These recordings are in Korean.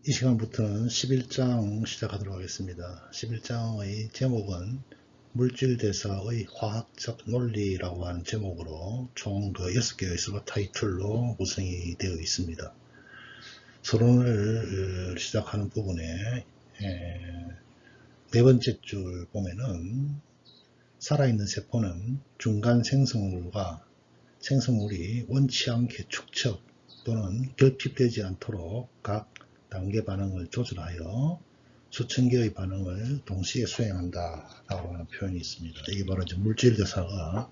이 시간부터는 11장 시작하도록 하겠습니다. 11장의 제목은 물질대사의 화학적 논리라고 하는 제목으로 총 6개의 서브 타이틀로 구성이 되어 있습니다. 서론을 시작하는 부분에 네 번째 줄 보면은 살아있는 세포는 중간 생성물과 생성물이 원치 않게 축적 또는 결핍되지 않도록 각 단계 반응을 조절하여 수천 개의 반응을 동시에 수행한다 라고 하는 표현이 있습니다. 이게 바로 이제 물질대사가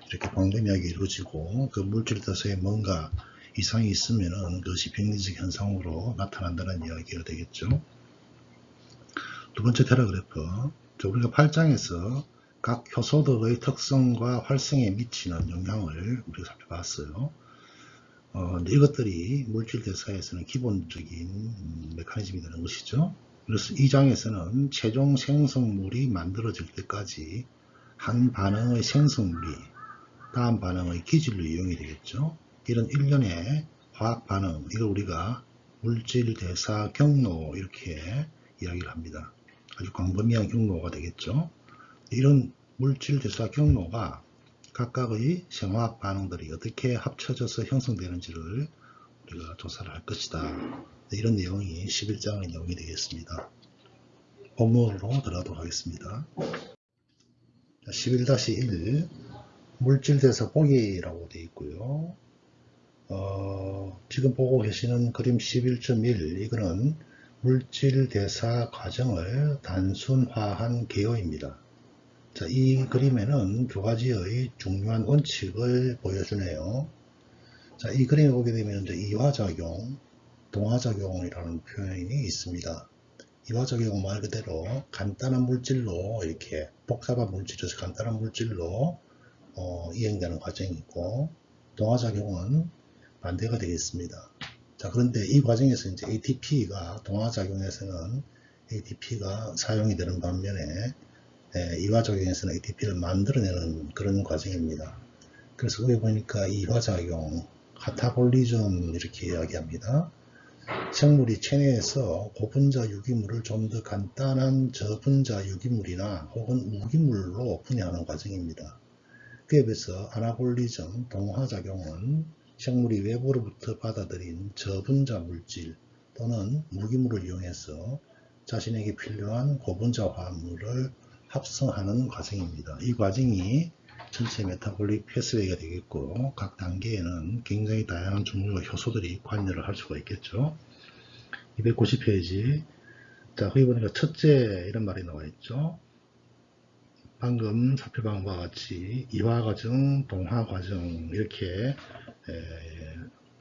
이렇게 광범위하게 이루어지고 그 물질대사에 뭔가 이상이 있으면은 그것이 병리적 현상으로 나타난다는 이야기가 되겠죠. 두 번째 패러그래프, 우리가 8장에서 각 효소들의 특성과 활성에 미치는 영향을 우리가 살펴봤어요. 이것들이 물질대사에서는 기본적인 메커니즘이 되는 것이죠. 그래서 이 장에서는 최종 생성물이 만들어질 때까지 한 반응의 생성물이 다음 반응의 기질로 이용이 되겠죠. 이런 일련의 화학 반응, 이걸 우리가 물질대사 경로 이렇게 이야기를 합니다. 아주 광범위한 경로가 되겠죠. 이런 물질대사 경로가 각각의 생화학 반응들이 어떻게 합쳐져서 형성되는지를 우리가 조사를 할 것이다. 이런 내용이 11장의 내용이 되겠습니다. 본문으로 들어가도록 하겠습니다. 11-1 물질대사 보기라고 되어 있고요. 지금 보고 계시는 그림 11.1 이거는 물질대사 과정을 단순화한 개요입니다. 자, 이 그림에는 두 가지의 중요한 원칙을 보여주네요. 자, 이 그림을 보게 되면 이제 이화작용, 동화작용이라는 표현이 있습니다. 이화작용은 말 그대로 간단한 물질로 이렇게 복잡한 물질에서 간단한 물질로 이행되는 과정이고, 동화작용은 반대가 되겠습니다. 자, 그런데 이 과정에서 이제 ATP가 동화작용에서는 ATP가 사용이 되는 반면에 이화작용에서는 ATP를 만들어내는 그런 과정입니다. 그래서 여기 보니까 이화작용, 카타볼리즘 이렇게 이야기합니다. 생물이 체내에서 고분자 유기물을 좀 더 간단한 저분자 유기물이나 혹은 무기물로 분해하는 과정입니다. 그에 비해서 아나볼리즘, 동화작용은 생물이 외부로부터 받아들인 저분자 물질 또는 무기물을 이용해서 자신에게 필요한 고분자 화합물을 합성하는 과정입니다. 이 과정이 전체 메타볼릭 패스웨이가 되겠고, 각 단계에는 굉장히 다양한 종류의 효소들이 관여를 할 수가 있겠죠. 290페이지. 자, 거기 보니까 첫째 이런 말이 나와 있죠. 방금 살펴본 바와 같이 이화과정, 동화과정 이렇게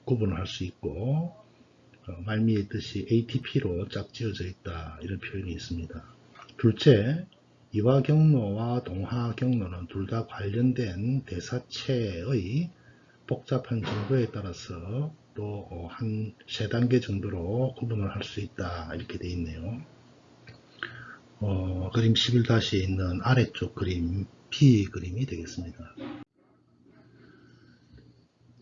구분을 할 수 있고, 말미에 뜻이 ATP로 짝지어져 있다 이런 표현이 있습니다. 둘째, 이화 경로와 동화 경로는 둘 다 관련된 대사체의 복잡한 정도에 따라서 또 한 세 단계 정도로 구분을 할 수 있다 이렇게 되어 있네요. 그림 11-에 있는 아래쪽 그림 B 그림이 되겠습니다.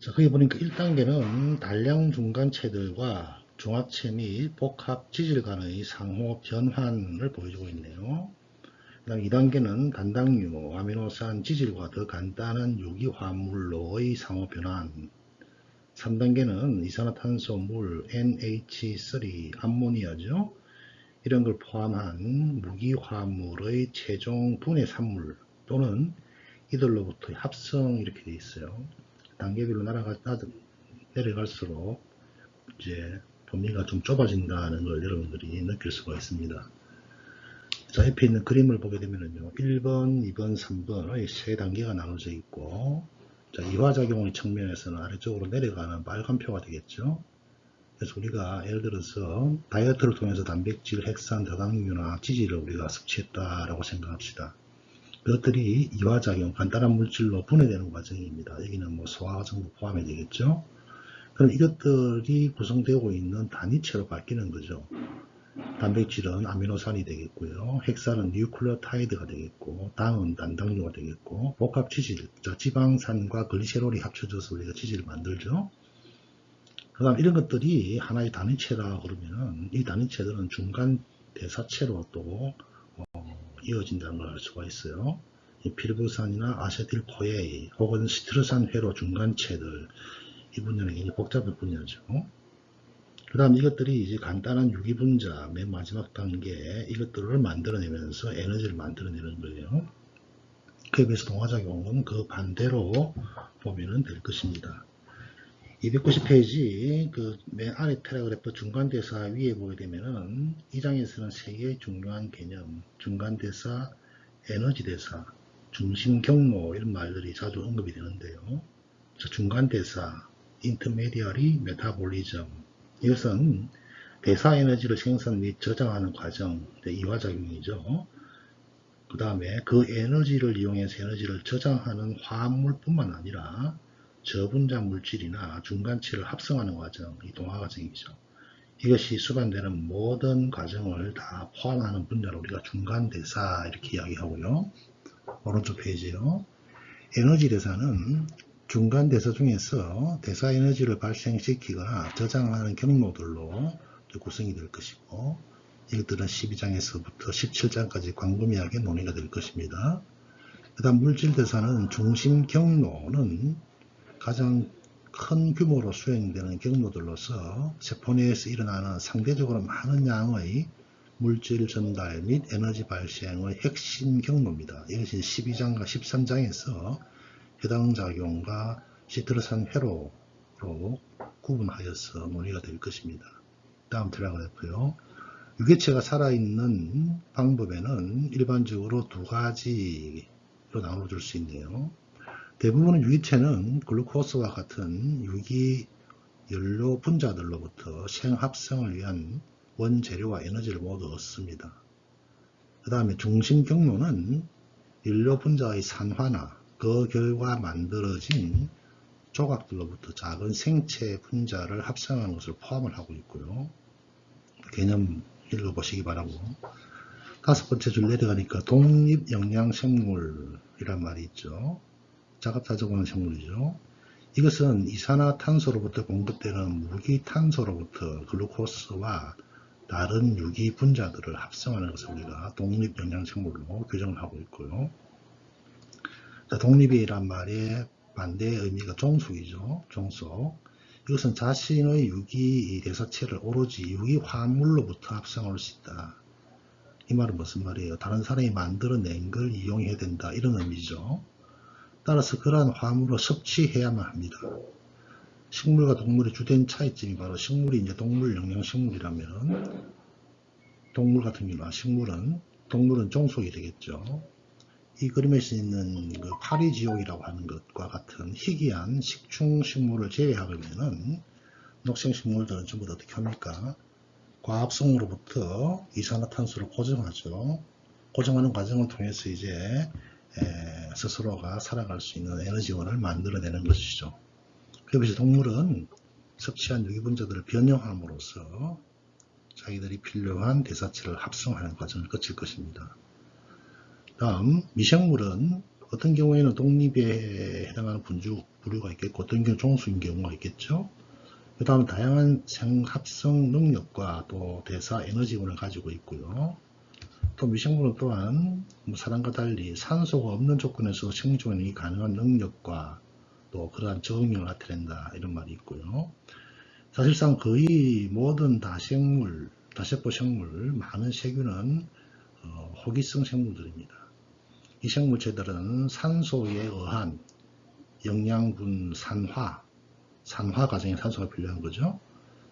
자, 거기 보니까 1단계는 단량 중간체들과 중합체 및 복합 지질 간의 상호 변환을 보여주고 있네요. 그 다음 2단계는 단당류, 아미노산 지질과 더 간단한 유기화합물로의 상호 변환. 3단계는 이산화탄소, 물, NH3, 암모니아죠. 이런 걸 포함한 무기화합물의 최종 분해 산물 또는 이들로부터의 합성 이렇게 되어 있어요. 단계별로 내려갈수록 이제 범위가 좀 좁아진다는 걸 여러분들이 느낄 수가 있습니다. 자, 옆에 있는 그림을 보게 되면요. 1번, 2번, 3번의 세 단계가 나눠져 있고, 자, 이화작용의 측면에서는 아래쪽으로 내려가는 빨간표가 되겠죠. 그래서 우리가 예를 들어서 다이어트를 통해서 단백질, 핵산, 다당류나 지질을 우리가 섭취했다라고 생각합시다. 그것들이 이화작용, 간단한 물질로 분해되는 과정입니다. 여기는 뭐 소화과정도 포함이 되겠죠. 그럼 이것들이 구성되고 있는 단위체로 바뀌는 거죠. 단백질은 아미노산이 되겠고요. 핵산은 뉴클레오타이드가 되겠고, 당은 단당류가 되겠고, 복합 지질, 지방산과 글리세롤이 합쳐져서 우리가 지질을 만들죠. 그 다음 이런 것들이 하나의 단위체라 그러면은 이 단위체들은 중간 대사체로 또 이어진다는 걸 알 수가 있어요. 이 필부산이나 아세틸코에이 혹은 시트르산 회로 중간체들, 이 분야는 굉장히 복잡한 분야죠. 그 다음 이것들이 이제 간단한 유기분자 맨 마지막 단계 이것들을 만들어내면서 에너지를 만들어내는 거예요. 그에 비해서 동화작용은 그 반대로 보면 될 것입니다. 290페이지 그 맨 아래 패러그래프 중간대사 위에 보게 되면은 이 장에서는 세 개의 중요한 개념, 중간대사, 에너지대사, 중심경로 이런 말들이 자주 언급이 되는데요. 중간대사, intermediary metabolism, 이것은 대사 에너지를 생산 및 저장하는 과정, 이화작용이죠. 그 다음에 그 에너지를 이용해서 에너지를 저장하는 화합물뿐만 아니라 저분자 물질이나 중간체를 합성하는 과정, 이 동화 과정이죠. 이것이 수반되는 모든 과정을 다 포함하는 분야로 우리가 중간대사 이렇게 이야기하고요. 오른쪽 페이지요. 에너지대사는 중간대사 중에서 대사 에너지를 발생시키거나 저장하는 경로들로 구성이 될 것이고, 이것들은 12장에서부터 17장까지 광범위하게 논의가 될 것입니다. 그 다음 물질대사는 중심 경로는 가장 큰 규모로 수행되는 경로들로서 세포 내에서 일어나는 상대적으로 많은 양의 물질 전달 및 에너지 발생의 핵심 경로입니다. 이것이 12장과 13장에서 해당 작용과 시트르산 회로로 구분하여서 논의가 될 것입니다. 다음 트라그래프요. 유기체가 살아있는 방법에는 일반적으로 두 가지로 나눠줄 수 있네요. 대부분의 유기체는 글루코스와 같은 유기 연료 분자들로부터 생합성을 위한 원재료와 에너지를 모두 얻습니다. 그 다음에 중심 경로는 연료 분자의 산화나 그 결과 만들어진 조각들로부터 작은 생체 분자를 합성하는 것을 포함을 하고 있고요. 개념 읽어보시기 바라고. 다섯 번째 줄 내려가니까 독립영양생물이란 말이 있죠. 자급자족하는 생물이죠. 이것은 이산화탄소로부터 공급되는 무기탄소로부터 글루코스와 다른 유기 분자들을 합성하는 것을 우리가 독립영양생물로 규정을 하고 있고요. 독립이란 말의 반대의 의미가 종속이죠. 종속. 이것은 자신의 유기 대사체를 오로지 유기 화합물로부터 합성할 수 있다. 이 말은 무슨 말이에요? 다른 사람이 만들어낸 걸 이용해야 된다. 이런 의미죠. 따라서 그러한 화합물을 섭취해야만 합니다. 식물과 동물의 주된 차이점이 바로 식물이 이제 동물 영양식물이라면 동물 같은 경우는 동물은 종속이 되겠죠. 이 그림에서 있는 그 파리지옥이라고 하는 것과 같은 희귀한 식충식물을 제외하면은 녹생식물들은 전부 다 어떻게 합니까? 과합성으로부터 이산화탄소를 고정하죠. 고정하는 과정을 통해서 이제 스스로가 살아갈 수 있는 에너지원을 만들어내는 것이죠. 그래서 동물은 섭취한 유기분자들을 변형함으로써 자기들이 필요한 대사체를 합성하는 과정을 거칠 것입니다. 다음 미생물은 어떤 경우에는 독립에 해당하는 부류가 있겠고 어떤 경우 종수인 경우가 있겠죠. 그 다음 다양한 생합성 능력과 또 대사 에너지원을 가지고 있고요. 또 미생물은 또한 사람과 달리 산소가 없는 조건에서 생존이 가능한 능력과 또 그러한 적응력을 나타낸다 이런 말이 있고요. 사실상 거의 모든 다세포 생물, 많은 세균은 호기성 생물들입니다. 이 생물체들은 산소에 의한 영양분 산화 과정에 산소가 필요한 거죠.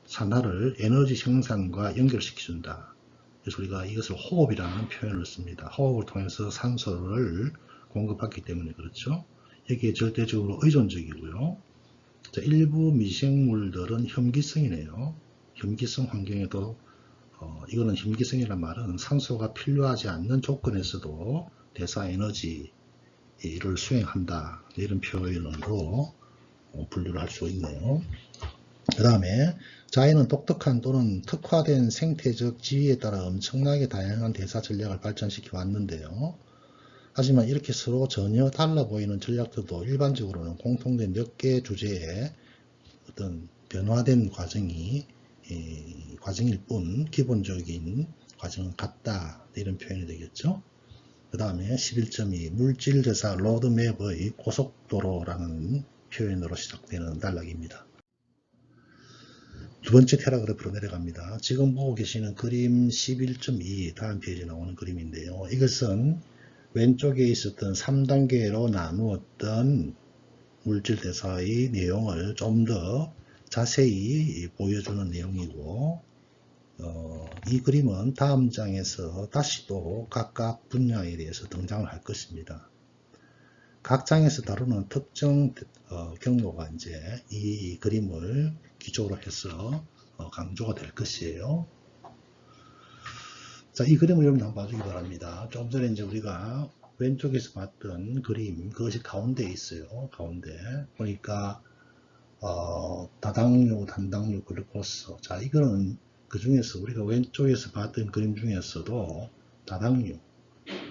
산화를 에너지 생산과 연결시켜준다. 그래서 우리가 이것을 호흡이라는 표현을 씁니다. 호흡을 통해서 산소를 공급하기 때문에 그렇죠. 여기에 절대적으로 의존적이고요. 자, 일부 미생물들은 혐기성이네요. 혐기성 환경에도 이거는 혐기성이란 말은 산소가 필요하지 않는 조건에서도 대사 에너지를 수행한다. 이런 표현으로 분류를 할 수 있네요. 그 다음에 자연은 독특한 또는 특화된 생태적 지위에 따라 엄청나게 다양한 대사 전략을 발전시켜 왔는데요. 하지만 이렇게 서로 전혀 달라 보이는 전략들도 일반적으로는 공통된 몇 개의 주제에 어떤 변화된 과정일 뿐 기본적인 과정은 같다. 이런 표현이 되겠죠. 그 다음에 11.2 물질대사 로드맵의 고속도로라는 표현으로 시작되는 단락입니다. 두 번째 패러그래프로 내려갑니다. 지금 보고 계시는 그림 11.2 다음 페이지에 나오는 그림인데요. 이것은 왼쪽에 있었던 3단계로 나누었던 물질대사의 내용을 좀 더 자세히 보여주는 내용이고, 이 그림은 다음 장에서 다시 또 각각 분야에 대해서 등장을 할 것입니다. 각 장에서 다루는 특정 경로가 이제 이 그림을 기초로 해서 강조가 될 것이에요. 자, 이 그림을 여러분 한번 봐주기 바랍니다. 조금 전에 이제 우리가 왼쪽에서 봤던 그림, 그것이 가운데에 있어요. 가운데 보니까 다당류, 단당류, 글루코스. 자, 이거는 그 중에서 우리가 왼쪽에서 봤던 그림 중에서도 다당류,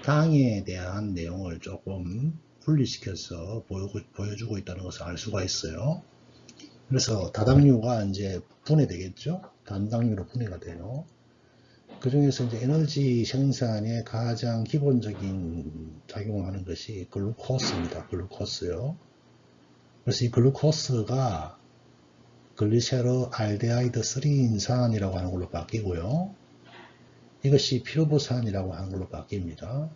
당에 대한 내용을 조금 분리시켜서 보여주고 있다는 것을 알 수가 있어요. 그래서 다당류가 이제 분해되겠죠. 단당류로 분해가 돼요. 그 중에서 이제 에너지 생산에 가장 기본적인 작용을 하는 것이 글루코스입니다. 글루코스요. 그래서 이 글루코스가 글리세로 알데하이드 3인산이라고 하는 걸로 바뀌고요. 이것이 피루부산이라고 하는 걸로 바뀝니다.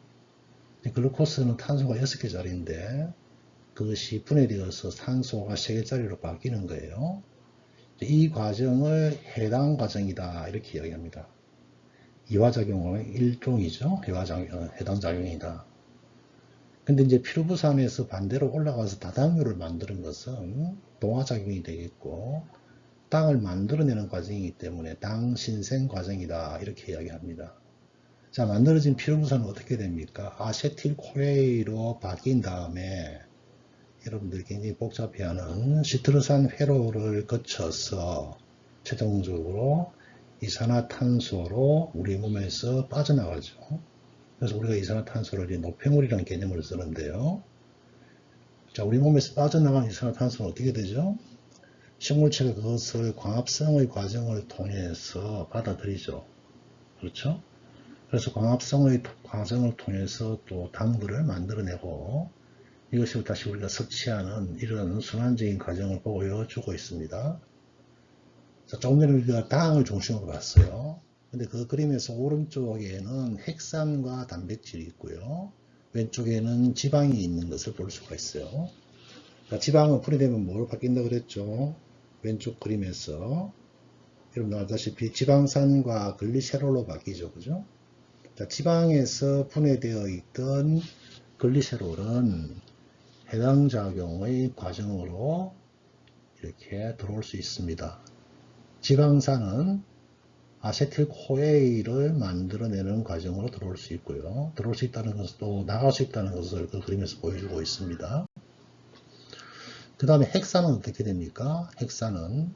글루코스는 탄소가 6개짜리인데 그것이 분해되어서 탄소가 3개짜리로 바뀌는 거예요. 이 과정을 해당 과정이다 이렇게 이야기합니다. 이화작용의 일종이죠. 해당 작용이다. 근데 이제 피루부산에서 반대로 올라가서 다당류를 만드는 것은 동화작용이 되겠고, 당을 만들어내는 과정이기 때문에 당신생 과정이다 이렇게 이야기합니다. 자, 만들어진 피루부산은 어떻게 됩니까? 아세틸코레이로 바뀐 다음에 여러분들이 굉장히 복잡해하는 시트르산 회로를 거쳐서 최종적으로 이산화탄소로 우리 몸에서 빠져나가죠. 그래서 우리가 이산화탄소를 노폐물이라는 개념을 쓰는데요. 자, 우리 몸에서 빠져나간 이산화탄소는 어떻게 되죠? 식물체가 그것을 광합성의 과정을 통해서 받아들이죠. 그렇죠? 그래서 광합성의 과정을 통해서 또 당들을 만들어내고 이것을 다시 우리가 섭취하는 이런 순환적인 과정을 보여주고 있습니다. 자, 조금 전에 우리가 당을 중심으로 봤어요. 근데 그 그림에서 오른쪽에는 핵산과 단백질이 있고요. 왼쪽에는 지방이 있는 것을 볼 수가 있어요. 자, 지방은 분해되면 뭐로 바뀐다 그랬죠? 왼쪽 그림에서 여러분 알다시피 지방산과 글리세롤로 바뀌죠. 그죠? 자, 지방에서 분해되어 있던 글리세롤은 해당 작용의 과정으로 이렇게 들어올 수 있습니다. 지방산은 아세틸코에이를 만들어내는 과정으로 들어올 수 있고요. 들어올 수 있다는 것은 또 나갈 수 있다는 것을 그 그림에서 보여주고 있습니다. 그 다음에 핵산은 어떻게 됩니까? 핵산은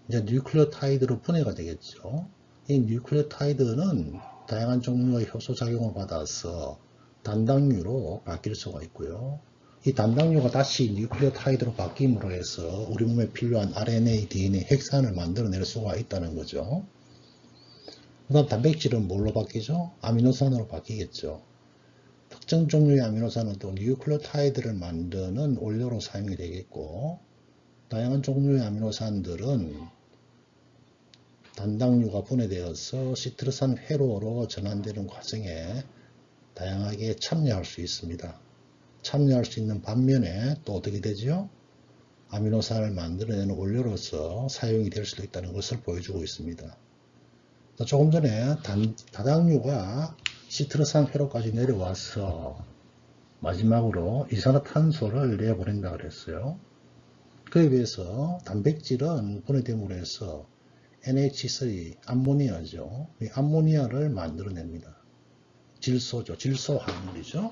이제 뉴클레오타이드로 분해가 되겠죠. 이 뉴클레오타이드는 다양한 종류의 효소 작용을 받아서 단당류로 바뀔 수가 있고요. 이 단당류가 다시 뉴클레오타이드로 바뀜으로 해서 우리 몸에 필요한 RNA, DNA, 핵산을 만들어낼 수가 있다는 거죠. 그 다음 단백질은 뭘로 바뀌죠? 아미노산으로 바뀌겠죠. 특정 종류의 아미노산은 또 뉴클레오타이드를 만드는 원료로 사용이 되겠고, 다양한 종류의 아미노산들은 단당류가 분해되어서 시트르산 회로로 전환되는 과정에 다양하게 참여할 수 있습니다. 참여할 수 있는 반면에 또 어떻게 되죠? 아미노산을 만들어내는 원료로서 사용이 될 수도 있다는 것을 보여주고 있습니다. 조금 전에 다당류가 시트르산 회로까지 내려와서 마지막으로 이산화탄소를 내보낸다 그랬어요. 그에 비해서 단백질은 분해됨으로 해서 NH3, 암모니아죠. 이 암모니아를 만들어냅니다. 질소죠. 질소 화합물이죠.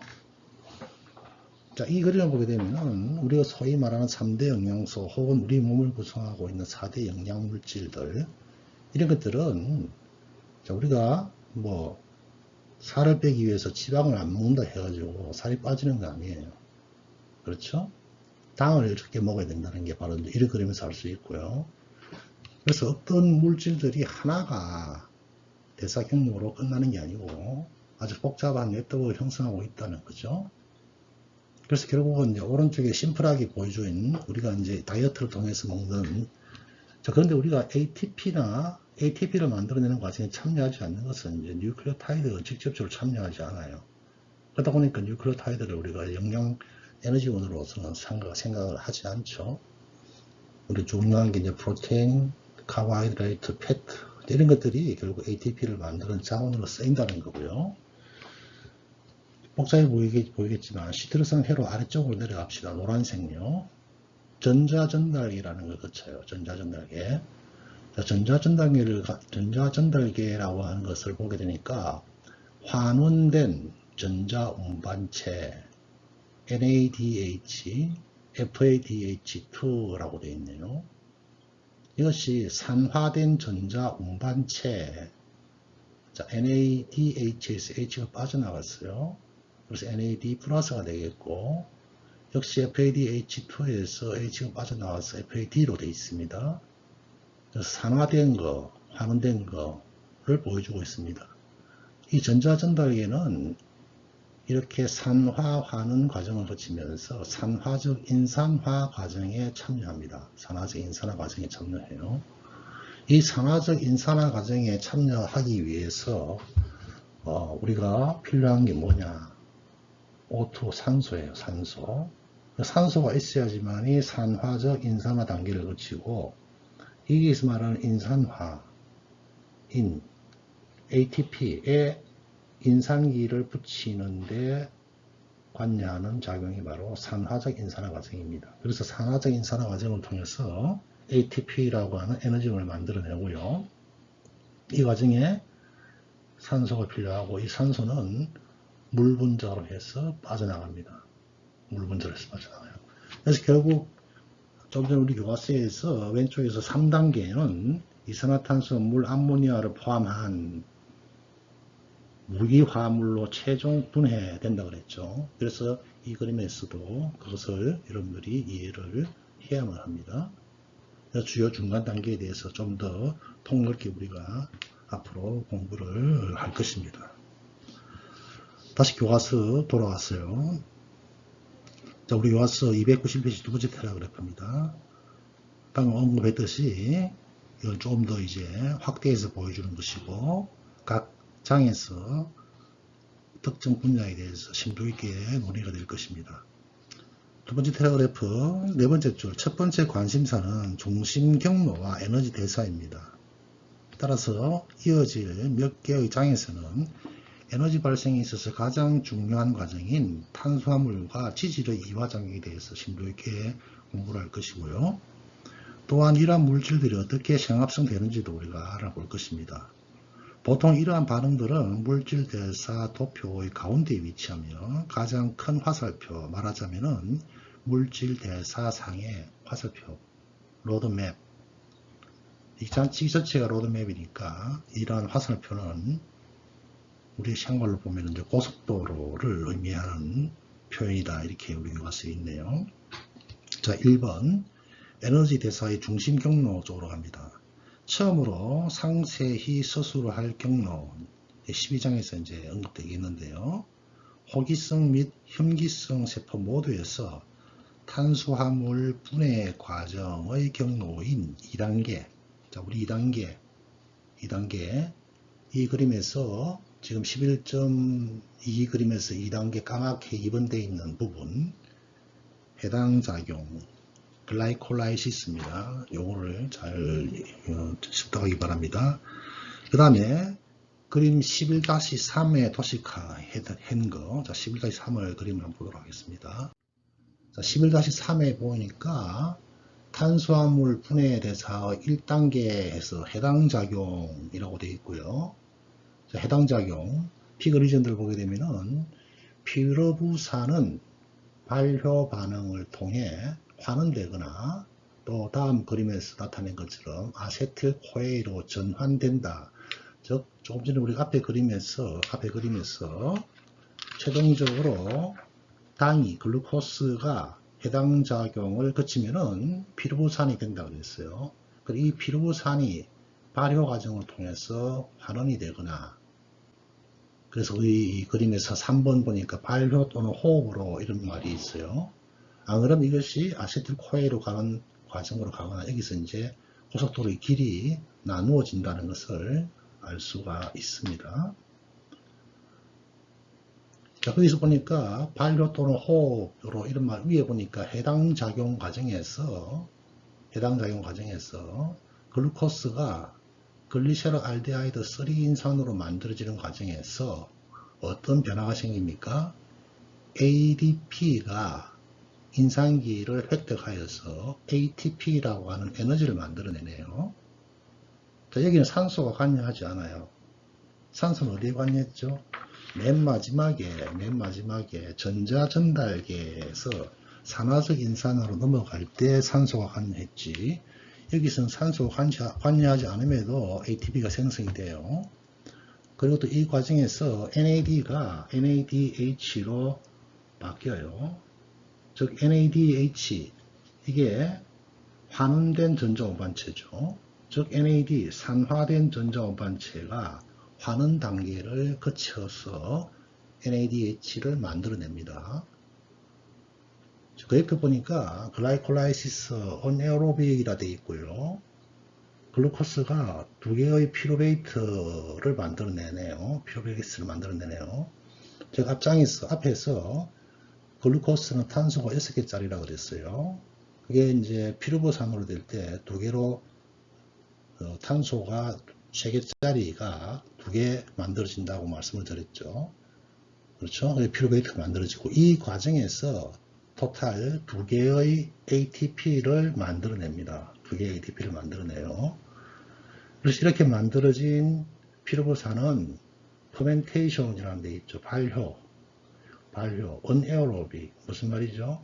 자, 이 그림을 보게 되면은 우리가 소위 말하는 3대 영양소 혹은 우리 몸을 구성하고 있는 4대 영양물질들 이런 것들은 자, 우리가 뭐 살을 빼기 위해서 지방을 안 먹는다 해가지고 살이 빠지는 거 아니에요. 그렇죠? 당을 이렇게 먹어야 된다는 게 바로 이런 그림에서 알 수 있고요. 그래서 어떤 물질들이 하나가 대사 경로로 끝나는 게 아니고 아주 복잡한 네트워크를 형성하고 있다는 거죠. 그래서 결국은 이제 오른쪽에 심플하게 보여준 우리가 이제 다이어트를 통해서 먹는 자, 그런데 우리가 ATP를 만들어내는 과정에 참여하지 않는 것은 이제 뉴클레오타이드가 직접적으로 참여하지 않아요. 그러다 보니까 뉴클레오타이드를 우리가 영양 에너지원으로서는 생각을 하지 않죠. 우리 중요한 게 이제 프로테인, 카보하이드레이트, 패트 이런 것들이 결국 ATP를 만드는 자원으로 쓰인다는 거고요. 복잡해 보이겠지만 시트르성 회로 아래쪽으로 내려갑시다. 노란색요. 전자전달계라는 걸 거쳐요. 전자전달계. 전자전달계라고 하는 것을 보게 되니까 환원된 전자운반체 NADH, FADH2라고 되어 있네요. 이것이 산화된 전자운반체 자, NADH에서 H가 빠져나갔어요. 그래서 NAD 플러스가 되겠고 역시 FADH2에서 H가 빠져나와서 FAD로 되어 있습니다. 그래서 산화된 거, 환원된 거를 보여주고 있습니다. 이 전자전달계는 이렇게 산화, 환원 과정을 거치면서 산화적 인산화 과정에 참여합니다. 산화적 인산화 과정에 참여해요. 이 산화적 인산화 과정에 참여하기 위해서 우리가 필요한 게 뭐냐? O2 산소예요. 산소. 산소가 있어야지만이 산화적 인산화 단계를 거치고 여기서 말하는 인산화인 ATP에 인산기를 붙이는데 관여하는 작용이 바로 산화적 인산화 과정입니다. 그래서 산화적 인산화 과정을 통해서 ATP라고 하는 에너지원을 만들어내고요. 이 과정에 산소가 필요하고 이 산소는 물 분자로 해서 빠져나갑니다. 물 분자로 해서 빠져나가요. 그래서 결국 좀 전에 우리 교과서에서 왼쪽에서 3단계는 이산화탄소, 물, 암모니아를 포함한 무기화합물로 최종 분해된다고 그랬죠. 그래서 이 그림에서도 그것을 여러분들이 이해를 해야만 합니다. 주요 중간 단계에 대해서 좀 더 폭넓게 우리가 앞으로 공부를 할 것입니다. 다시 교과서 돌아왔어요. 자, 우리 교과서 290페이지 두 번째 패러그래프입니다. 방금 언급했듯이 이걸 조금 더 이제 확대해서 보여주는 것이고 각 장에서 특정 분야에 대해서 심도 있게 논의가 될 것입니다. 두 번째 패러그래프 네 번째 줄 첫 번째 관심사는 중심 경로와 에너지 대사입니다. 따라서 이어질 몇 개의 장에서는 에너지 발생에 있어서 가장 중요한 과정인 탄수화물과 지질의 이화작용에 대해서 심도 있게 공부를 할 것이고요. 또한 이러한 물질들이 어떻게 생합성 되는지도 우리가 알아볼 것입니다. 보통 이러한 반응들은 물질 대사 도표의 가운데에 위치하며 가장 큰 화살표, 말하자면은 물질 대사상의 화살표, 로드맵. 이 전체가 로드맵이니까 이러한 화살표는 우리 생활로 보면 이제 고속도로를 의미하는 표현이다. 이렇게 우리 교과서에 있네요. 자, 1번 에너지 대사의 중심 경로 쪽으로 갑니다. 처음으로 상세히 서술을 할 경로 12장에서 이제 언급되겠는데요. 호기성 및 혐기성 세포 모두에서 탄수화물 분해 과정의 경로인 2단계. 자, 우리 2단계 이 그림에서 지금 11.2 그림에서 2단계 까맣게 입원되어 있는 부분 해당 작용 글라이콜라이시스입니다. 요거를 잘 습득하기 바랍니다. 그 다음에 그림 11-3에 도식화한 거. 자, 11-3을 그림을 한번 보도록 하겠습니다. 자, 11-3에 보니까 탄수화물 분해 대사 1단계에서 해당 작용이라고 되어 있고요. 자, 해당 작용 피그 리전들을 보게 되면은 피로부산은 발효 반응을 통해 환원되거나 또 다음 그림에서 나타낸 것처럼 아세틸코에로 전환된다. 즉 조금 전에 우리 앞에 그림에서 최종적으로 당이 글루코스가 해당 작용을 거치면은 피루부산이 된다고 그랬어요. 이 피루부산이 발효 과정을 통해서 환원이 되거나, 그래서 이 그림에서 3번 보니까 발효 또는 호흡으로 이런 말이 있어요. 안 그러면 이것이 아세틸코에로 가는 과정으로 가거나 여기서 이제 고속도로의 길이 나누어진다는 것을 알 수가 있습니다. 자, 거기서 보니까 발효 또는 호흡으로 이런 말 위에 보니까 해당 작용 과정에서 글루코스가 글리세롤 알데하이드 3인산으로 만들어지는 과정에서 어떤 변화가 생깁니까? ADP가 인산기를 획득하여서 ATP라고 하는 에너지를 만들어내네요. 자, 여기는 산소가 관여하지 않아요. 산소는 어디에 관여했죠? 맨 마지막에 전자전달계에서 산화적 인산으로 넘어갈 때 산소가 관여했지. 여기서는 산소가 관여하지 않음에도 ATP가 생성이 돼요. 그리고 또 이 과정에서 NAD가 NADH로 바뀌어요. 즉 NADH, 이게 환원된 전자운반체죠. 즉 NAD, 산화된 전자운반체가 환원 단계를 거쳐서 NADH를 만들어냅니다. 그 옆에 보니까 글라이콜라이시스 언에어로빅이라 되어 있고요. 글루코스가 두 개의 피루베이트를 만들어내네요. 피루베이스를 만들어내네요. 제가 앞에서 글루코스는 탄소가 6개짜리라고 그랬어요. 그게 이제 피루부산으로 될 때 두 개로 탄소가 3개짜리가 2개 만들어진다고 말씀을 드렸죠. 그렇죠? 피루베이트가 만들어지고 이 과정에서 토탈 2개의 ATP를 만들어냅니다. 2개의 ATP를 만들어내요. 그래서 이렇게 만들어진 피루부산은 퍼멘테이션이라는 데 있죠. 발효, 언에어로빅. 무슨 말이죠?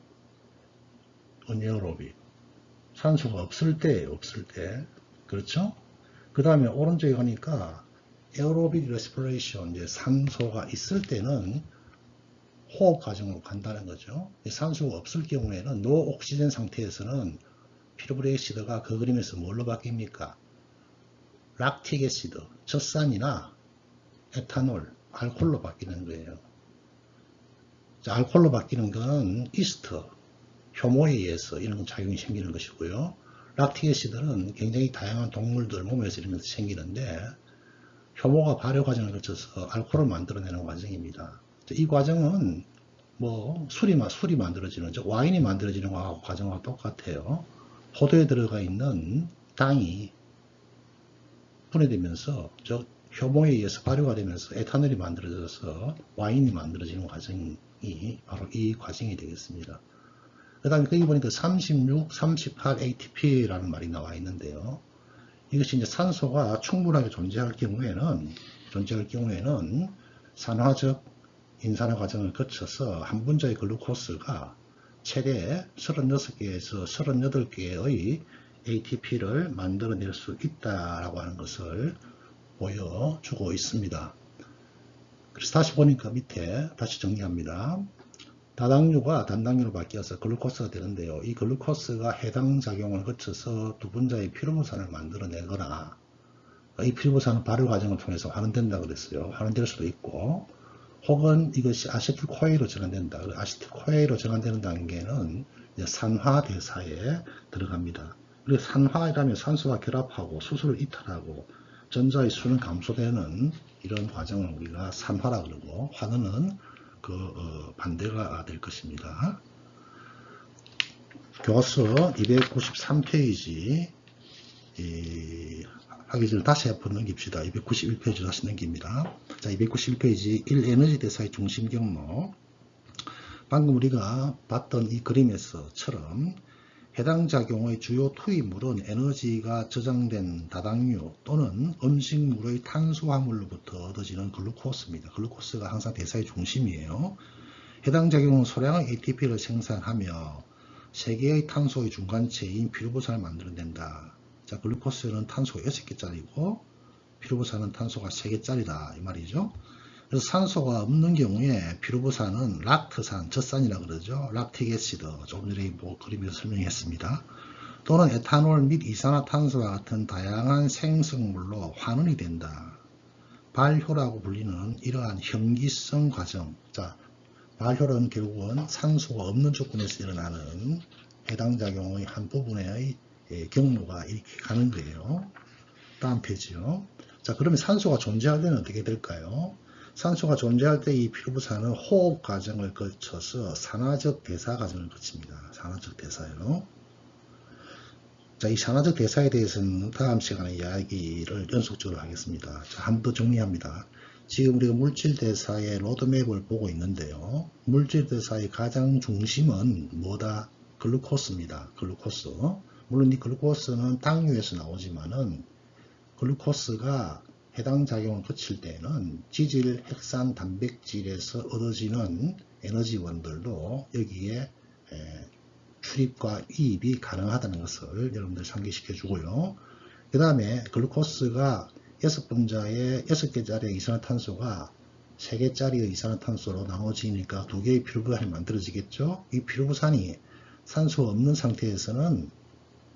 언에어로빅. 산소가 없을 때. 그렇죠? 그 다음에 오른쪽에 가니까 에어로빅 레스피레이션, 이제 산소가 있을 때는 호흡 과정으로 간다는 거죠. 산소가 없을 경우에는 노옥시젠 상태에서는 피루브레이시드가 그 그림에서 뭘로 바뀝니까? 락틱 애시드, 젖산이나 에탄올, 알코올로 바뀌는 거예요. 자, 알코올로 바뀌는 건 이스트, 효모에 의해서 이런 작용이 생기는 것이고요. 락틱 애시드는 굉장히 다양한 동물들 몸에서 이런 것이 생기는데 효모가 발효 과정을 거쳐서 알코올을 만들어내는 과정입니다. 이 과정은 뭐 술이 만들어지는, 즉 와인이 만들어지는 과정과 똑같아요. 포도에 들어가 있는 당이 분해되면서 즉 효모에 의해서 발효가 되면서 에탄올이 만들어져서 와인이 만들어지는 과정이 바로 이 과정이 되겠습니다. 그 다음에 거기 보니까 36, 38 ATP라는 말이 나와 있는데요. 이것이 이제 산소가 충분하게 존재할 경우에는 산화적 인산화 과정을 거쳐서 한 분자의 글루코스가 최대 36개에서 38개의 ATP를 만들어낼 수 있다라고 하는 것을 보여주고 있습니다. 그래서 다시 보니까 밑에 다시 정리합니다. 다당류가 단당류로 바뀌어서 글루코스가 되는데요. 이 글루코스가 해당 작용을 거쳐서 두 분자의 피루부산을 만들어내거나, 이 피루부산은 발효 과정을 통해서 환원된다고 그랬어요. 환원될 수도 있고, 혹은 이것이 아세틸코에로 전환된다. 아세틸코에로 전환되는 단계는 산화대사에 들어갑니다. 그리고 산화라면 산소와 결합하고 수소를 이탈하고 전자의 수는 감소되는 이런 과정을 우리가 산화라 그러고, 환원은 반대가 될 것입니다. 교과서 293페이지 하기 전에 다시 한번 넘깁시다. 291페이지 다시 넘깁니다. 자, 291페이지 1에너지 대사의 중심 경로. 방금 우리가 봤던 이 그림에서처럼 해당 작용의 주요 투입물은 에너지가 저장된 다당류 또는 음식물의 탄수화물로부터 얻어지는 글루코스입니다. 글루코스가 항상 대사의 중심이에요. 해당 작용은 소량의 ATP를 생산하며 3개의 탄소의 중간체인 피루부산을 만들어낸다. 자, 글루코스는 탄소가 6개짜리고 피루부산은 탄소가 3개짜리다 이 말이죠. 그래서 산소가 없는 경우에 피루부산은 락트산, 젖산이라 그러죠. 락틱 애시드, 조금 전에 그림에서 설명했습니다. 또는 에탄올 및 이산화탄소와 같은 다양한 생성물로 환원이 된다. 발효라고 불리는 이러한 형기성 과정. 자, 발효는 결국은 산소가 없는 조건에서 일어나는 해당 작용의 한 부분의 경로가 이렇게 가는 거예요. 다음 페이지요. 자, 그러면 산소가 존재할 때는 어떻게 될까요? 산소가 존재할 때 이 피루부산은 호흡 과정을 거쳐서 산화적 대사 과정을 거칩니다. 산화적 대사요. 자, 이 산화적 대사에 대해서는 다음 시간에 이야기를 연속적으로 하겠습니다. 자, 한 번 더 정리합니다. 지금 우리가 물질 대사의 로드맵을 보고 있는데요. 물질 대사의 가장 중심은 뭐다? 글루코스입니다. 글루코스. 물론 이 글루코스는 당류에서 나오지만은 글루코스가 해당 작용을 거칠 때는 지질, 핵산, 단백질에서 얻어지는 에너지원들도 여기에 출입과 이입이 가능하다는 것을 여러분들 상기시켜 주고요. 그 다음에 글루코스가 6분자에 6개짜리 이산화탄소가 3개짜리의 이산화탄소로 나눠지니까 2개의 피루부산이 만들어지겠죠. 이 피루부산이 산소 없는 상태에서는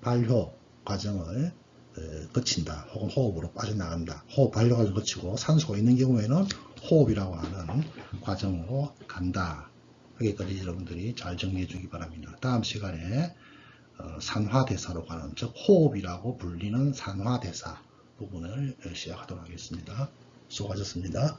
발효 과정을 거친다. 혹은 호흡으로 빠져나간다. 호흡 발효 과정을 거치고 산소가 있는 경우에는 호흡이라고 하는 과정으로 간다. 여기까지 여러분들이 잘 정리해 주기 바랍니다. 다음 시간에 산화대사로 가는, 즉 호흡이라고 불리는 산화대사 부분을 시작하도록 하겠습니다. 수고하셨습니다.